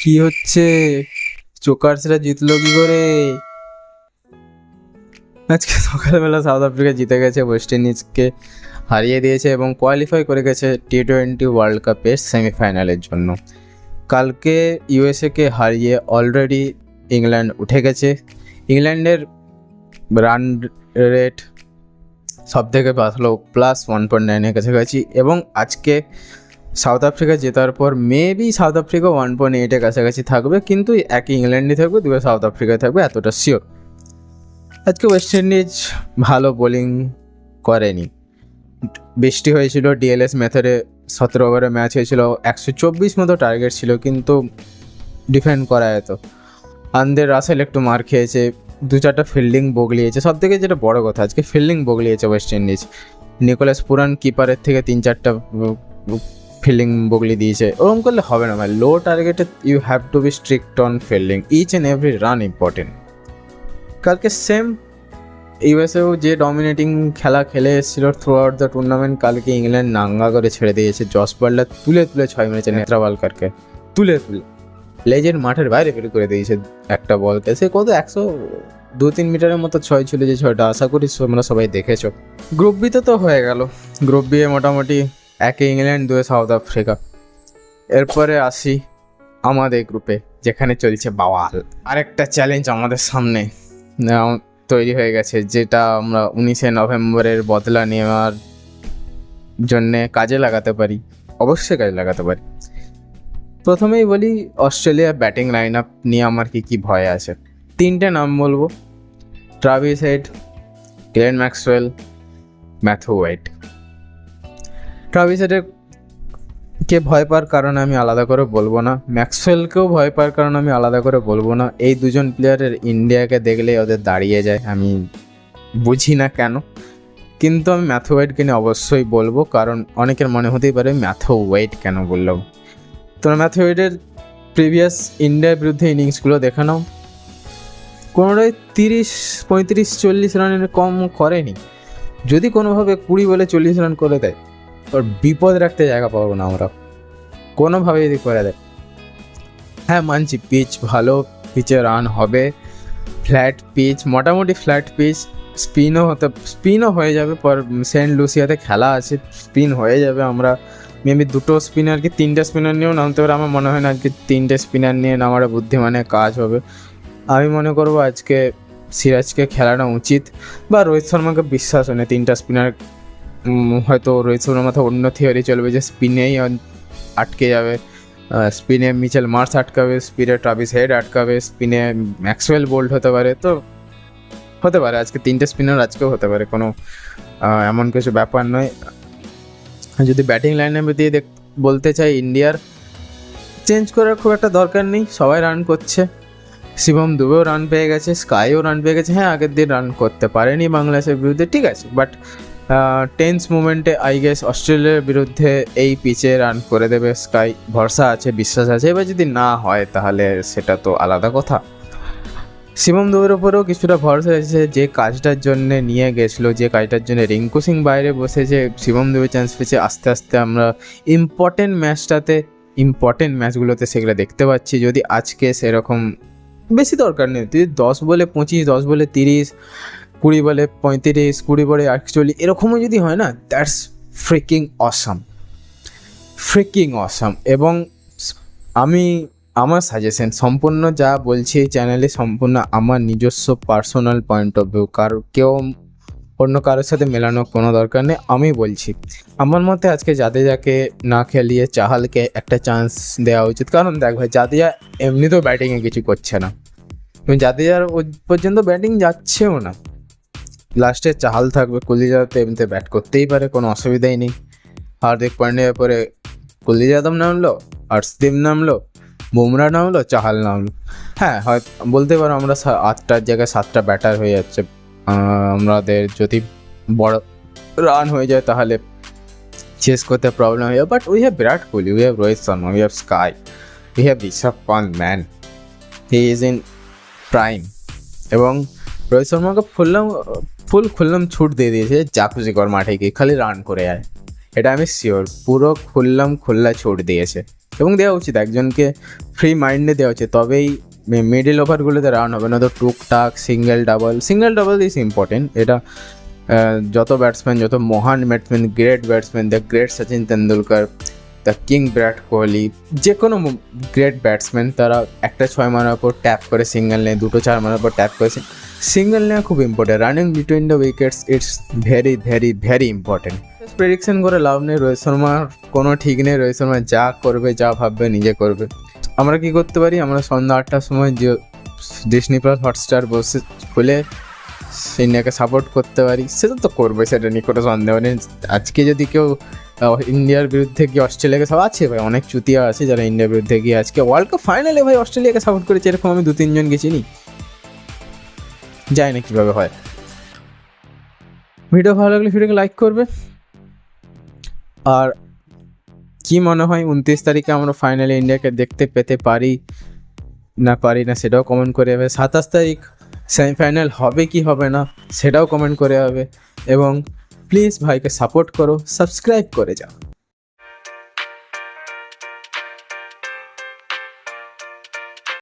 কি হচ্ছে? চোকার্সরা জিতলো কি করে? আজকে সকালবেলা সাউথ আফ্রিকা জিতে গেছে, ওয়েস্ট ইন্ডিজকে হারিয়ে দিয়েছে এবং কোয়ালিফাই করে গেছে টি-20 ওয়ার্ল্ড কাপের সেমিফাইনালের জন্য। কালকে ইউএসএকে হারিয়ে অলরেডি ইংল্যান্ড উঠে গেছে। ইংল্যান্ডের রান রেট সব থেকে ভালো, +1.9 কাছাকাছি, এবং আজকে সাউথ আফ্রিকা জেতার পর মেবি সাউথ আফ্রিকা 1.8 কাছাকাছি থাকবে, কিন্তু একই ইংল্যান্ডই থাকবে, দুটো সাউথ আফ্রিকায় থাকবে, এতটা শিওর। আজকে ওয়েস্ট ইন্ডিজ ভালো বোলিং করেনি। বৃষ্টি হয়েছিল, ডিএলএস মেথডে 17 ওভারে ম্যাচ হয়েছিল, 124 মতো টার্গেট ছিল, কিন্তু ডিফেন্ড করা যেত। আন্দের রাসেল একটু মার খেয়েছে, 2-4টা ফিল্ডিং বগলিয়েছে। সব থেকে যেটা বড় কথা, আজকে ফিল্ডিং বগলিয়েছে ওয়েস্ট ইন্ডিজ। নিকোলাস পুরান কিপারের থেকে 3-4টা ফিল্ডিং বগলি দিয়েছে। ওরকম করলে হবে না ভাই। লো টার্গেটে you have to be strict on fielding, each and every run important. কালকে সেম ইউএসএও যে ডমিনেটিং খেলা খেলে এসেছিল থ্রু আউট দ্য টুর্নামেন্ট, কালকে ইংল্যান্ড নাঙ্গা করে ছেড়ে দিয়েছে। জস বাটলার তুলে 6 মেরেছে নেত্রাওয়ালকারকে, তুলে লেজের মাঠের বাইরে বের করে দিয়েছে একটা বলকে। সে কত 102-3 মিটারের মতো 6 ছিল, যে 6টা আশা করি তোমরা সবাই দেখেছো। গ্রুপ বিতে তো হয়ে গেল। গ্রুপ বি এ মোটামুটি একে ইংল্যান্ড, 2 সাউথ আফ্রিকা। এরপরে আসি আমাদের গ্রুপে, যেখানে চলছে বাওয়াল। আরেকটা চ্যালেঞ্জ আমাদের সামনে তৈরি হয়ে গেছে, যেটা আমরা 19শে নভেম্বরের বদলা নেওয়ার জন্যে কাজে লাগাতে পারি, অবশ্যই কাজে লাগাতে পারি। প্রথমেই বলি, অস্ট্রেলিয়ার ব্যাটিং লাইন আপ নিয়ে আমার কি ভয় আছে। 3টে নাম বলবো: Travis Head, Glenn Maxwell, Matthew Wade. Travis হেডের কে ভয় পাওয়ার কারণে আমি আলাদা করে বলবো না, ম্যাক্সওয়েলকেও ভয় পাওয়ার কারণে আমি আলাদা করে বলবো না। এই দুজন প্লেয়ারের ইন্ডিয়াকে দেখলেই ওদের দাঁড়িয়ে যায়, আমি বুঝি না কেন। কিন্তু আমি ম্যাথু ওয়েডকে নিয়ে অবশ্যই বলবো, কারণ অনেকের মনে হতেই পারে ম্যাথু ওয়েড কেন বললাম। তোমরা ম্যাথু ওয়েডের প্রিভিয়াস ইন্ডিয়ার বিরুদ্ধে ইনিংসগুলো দেখে নাও, কোনোটাই 30, 35, 40 রানের কম করেনি। যদি কোনোভাবে 20 বলে 40 রান করে দেয়, ওর বিপদ রাখতে জায়গা পাবো না আমরা, কোনোভাবে যদি করে দেয়। হ্যাঁ মানছি, পিচ ভালো, পিচে রান হবে, ফ্ল্যাট পিচ, মোটামুটি ফ্ল্যাট পিচ, স্পিনও হয়ে যাবে। পর সেন্ট লুসিয়াতে খেলা আছে, স্পিন হয়ে যাবে। আমরা মেবি 2টো স্পিনার কি 3টে স্পিনার নিয়েও নামতে পারে। আমার মনে হয় না আজকে 3টে স্পিনার নিয়ে নামার বুদ্ধিমানে কাজ হবে। আমি মনে করবো আজকে সিরাজকে খেলানো উচিত, বা রোহিত শর্মাকে বিশ্বাস হয় না 3টা স্পিনার। হয়তো রোহিত শর্মার মাথায় অন্য থিওরি চলবে যে স্পিনেই আটকে যাবে, স্পিনে মিচেল মার্স আটকাবে, স্পিনে ট্রাভিস হেড আটকাবে, স্পিনে ম্যাক্সওয়েল বোল্ড হতে পারে। তো হতে পারে আজকে 3টে স্পিনার আজকেও হতে পারে, কোনো এমন কিছু ব্যাপার নয়। যদি ব্যাটিং লাইনে দিয়ে বলতে চাই, ইন্ডিয়ার চেঞ্জ করার খুব একটা দরকার নেই, সবাই রান করছে। শিবম দুবেও রান পেয়ে গেছে, স্কাইও রান পেয়ে গেছে। হ্যাঁ, আগের দিন রান করতে পারেনি বাংলাদেশের বিরুদ্ধে, ঠিক আছে, বাট টেন্স মোমেন্টে আই গেস অস্ট্রেলিয়ার বিরুদ্ধে এই পিচে রান করে দেবে স্কাই, ভরসা আছে, বিশ্বাস আছে। এবার যদি না হয় তাহলে সেটা তো আলাদা কথা। শিবম দুবের ওপরেও কিছুটা ভরসা আছে, যে কাজটার জন্য নিয়ে গেছিলো, যে কাজটার জন্য রিঙ্কু সিং বাইরে বসেছে, শিবম দুবে চান্স পেয়েছে। আস্তে আস্তে আমরা ইম্পর্টেন্ট ম্যাচগুলোতে সেগুলো দেখতে পাচ্ছি। যদি আজকে সেরকম বেশি দরকার নেই, যদি 10 বলে 25, 10 বলে 30, 20 বলে 35, 20 বলে 41, এরকমও যদি হয় না, দ্যাটস ফ্রিকিং অসাম। এবং আমার সাজেশন, সম্পূর্ণ যা বলছি এই চ্যানেলে সম্পূর্ণ আমার নিজস্ব পার্সোনাল পয়েন্ট অফ ভিউ, কেউ অন্য কারোর সাথে মেলানোর কোনো দরকার নেই। আমি বলছি আমার মতে আজকে জাদেজাকে না খেলিয়ে চাহালকে একটা চান্স দেওয়া উচিত। কারণ দেখ ভাই, জাদেজা এমনিতেও ব্যাটিংয়ে কিছু করছে না, জাদেজার পর্যন্ত ব্যাটিং যাচ্ছেও না। লাস্টে চাহাল থাকবে, কুলদীপ যাদব তো এমনিতে ব্যাট করতেই পারে, কোনো অসুবিধাই নেই। হার্দিক পান্ডিয়ার পরে কুলদীপ যাদব নামলো, হর্ষদীপ নামলো, বুমরা নামলো, চাহাল নামলো। হ্যাঁ, হয়তো বলতে পারো আমরা 8টার জায়গায় 7টা ব্যাটার হয়ে যাচ্ছে। আমাদের যদি বড় রান হয়ে যায় তাহলে চেস করতে প্রবলেম হয়ে যায়। But we have Virat Kohli, we have Rohit Sharma, we have sky, we have Rishabh punt, man he is in prime. এবং রোহিত শর্মাকে ফুল খুললাম ছুট দিয়ে দিয়েছে, যা খুশি কর মাঠে গিয়ে, খালি রান করে আয়। এটা আমি শিওর। পুরো খোল্লা ছুট দিয়েছে এবং দেওয়া উচিত, একজনকে ফ্রি মাইন্ডে দেওয়া উচিত, তবেই মিডিল ওভারগুলোতে রান হবে না তো টুকটাক সিঙ্গেল ডাবল ইজ ইম্পর্টেন্ট। এটা যত ব্যাটসম্যান, যত মহান batsman, great batsman, the great Sachin Tendulkar, the king Virat Kohli, যে কোনো গ্রেট ব্যাটসম্যান তারা একটা 6 মারার পর ট্যাপ করে সিঙ্গেল নেয়, 2-4 মারার পর ট্যাপ করেছে। সিঙ্গেল নেওয়া খুব important, running between the wickets it's very very very important. Prediction করে লাভ নেই, রোহিত শর্মার কোনো ঠিক নেই, রোহিত শর্মা যা করবে যা ভাববে নিজে করবে। আমরা কি করতে পারি, আমরা সন্ধ্যা 8টার সময় যে ডিসনি প্লাস হটস্টার বসে খুলে ইন্ডিয়াকে সাপোর্ট করতে পারি, সেটা তো করবে, সেটা নিয়ে কোনো সন্দেহ নেই। আজকে যদি কেউ ইন্ডিয়ার বিরুদ্ধে গিয়ে অস্ট্রেলিয়াকে সব আছে ভাই, অনেক চুতিয়া আছে যারা ইন্ডিয়ার বিরুদ্ধে গিয়ে আজকে ওয়ার্ল্ড কাপ ফাইনালে ভাই অস্ট্রেলিয়াকে সাপোর্ট করেছে, এরকম আমি 2-3 জনকে চিনি, জানি না কীভাবে হয়। ভিডিও ভালো লাগলে ভিডিওকে লাইক করবে। আর কি মনে হয় 29 তারিখে আমরা ফাইনালে ইন্ডিয়াকে দেখতে পেতে পারি না সেটাও কমেন্ট করে যাবে। 27 তারিখ সেমিফাইনাল হবে কি হবে না সেটাও কমেন্ট করে যাবে। এবং প্লিজ ভাইকে সাপোর্ট করো, সাবস্ক্রাইব করে যাও।